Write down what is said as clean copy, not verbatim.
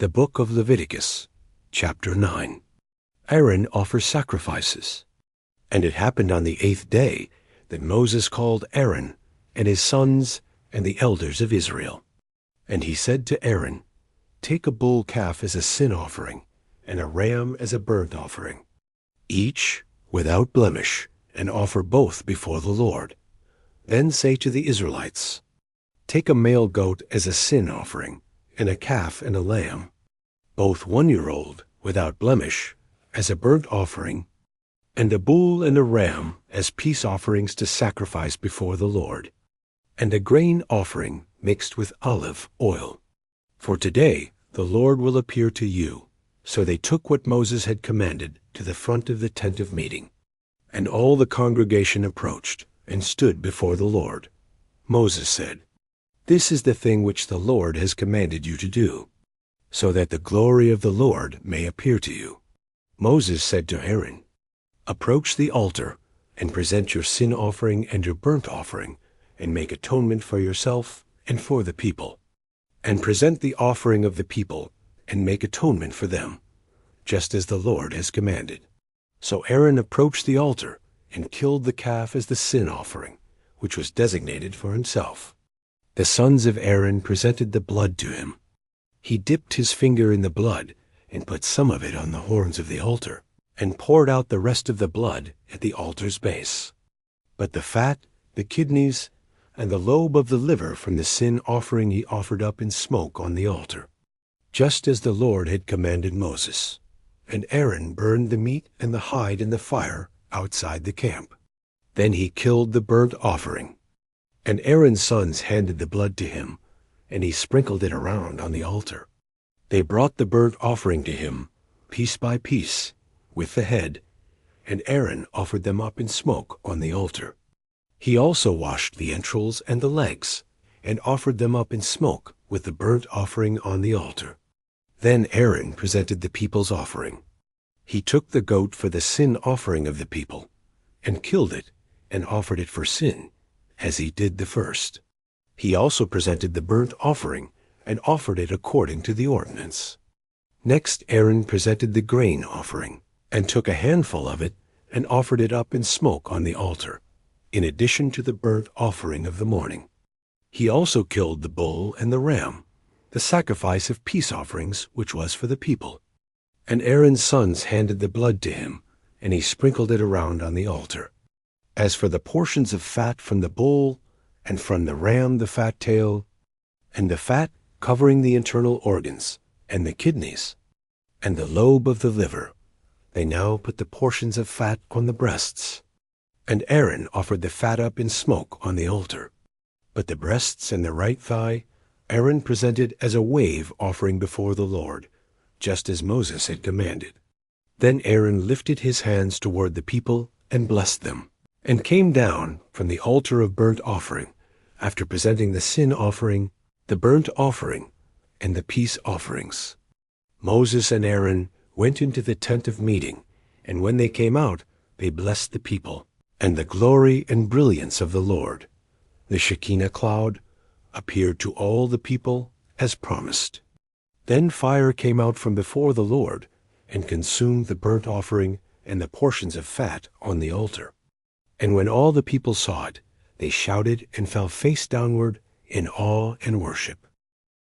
The book of Leviticus, chapter 9. Aaron offers sacrifices. And it happened on the 8th day that Moses called Aaron and his sons and the elders of Israel. And he said to Aaron, "Take a bull calf as a sin offering, and a ram as a burnt offering, each without blemish, and offer both before the Lord. Then say to the Israelites, Take a male goat as a sin offering, and a calf and a lamb, both 1-year-old, without blemish, as a burnt offering, and a bull and a ram as peace offerings to sacrifice before the Lord, and a grain offering mixed with olive oil. For today the Lord will appear to you." So they took what Moses had commanded to the front of the tent of meeting. And all the congregation approached and stood before the Lord. Moses said, "This is the thing which the Lord has commanded you to do, so that the glory of the Lord may appear to you." Moses said to Aaron, "Approach the altar, and present your sin offering and your burnt offering, and make atonement for yourself and for the people. And present the offering of the people, and make atonement for them, just as the Lord has commanded." So Aaron approached the altar, and killed the calf as the sin offering, which was designated for himself. The sons of Aaron presented the blood to him. He dipped his finger in the blood, and put some of it on the horns of the altar, and poured out the rest of the blood at the altar's base. But the fat, the kidneys, and the lobe of the liver from the sin offering he offered up in smoke on the altar, just as the Lord had commanded Moses. And Aaron burned the meat and the hide in the fire outside the camp. Then he killed the burnt offering. And Aaron's sons handed the blood to him, and he sprinkled it around on the altar. They brought the burnt offering to him, piece by piece, with the head, and Aaron offered them up in smoke on the altar. He also washed the entrails and the legs, and offered them up in smoke with the burnt offering on the altar. Then Aaron presented the people's offering. He took the goat for the sin offering of the people, and killed it, and offered it for sin, as he did the first. He also presented the burnt offering, and offered it according to the ordinance. Next Aaron presented the grain offering, and took a handful of it, and offered it up in smoke on the altar, in addition to the burnt offering of the morning. He also killed the bull and the ram, the sacrifice of peace offerings which was for the people. And Aaron's sons handed the blood to him, and he sprinkled it around on the altar. As for the portions of fat from the bull, and from the ram the fat tail, and the fat covering the internal organs, and the kidneys, and the lobe of the liver, they now put the portions of fat on the breasts. And Aaron offered the fat up in smoke on the altar. But the breasts and the right thigh Aaron presented as a wave offering before the Lord, just as Moses had commanded. Then Aaron lifted his hands toward the people and blessed them, and came down from the altar of burnt offering, after presenting the sin offering, the burnt offering, and the peace offerings. Moses and Aaron went into the tent of meeting, and when they came out, they blessed the people. And the glory and brilliance of the Lord, the Shekinah cloud, appeared to all the people as promised. Then fire came out from before the Lord, and consumed the burnt offering and the portions of fat on the altar. And when all the people saw it, they shouted and fell face downward in awe and worship.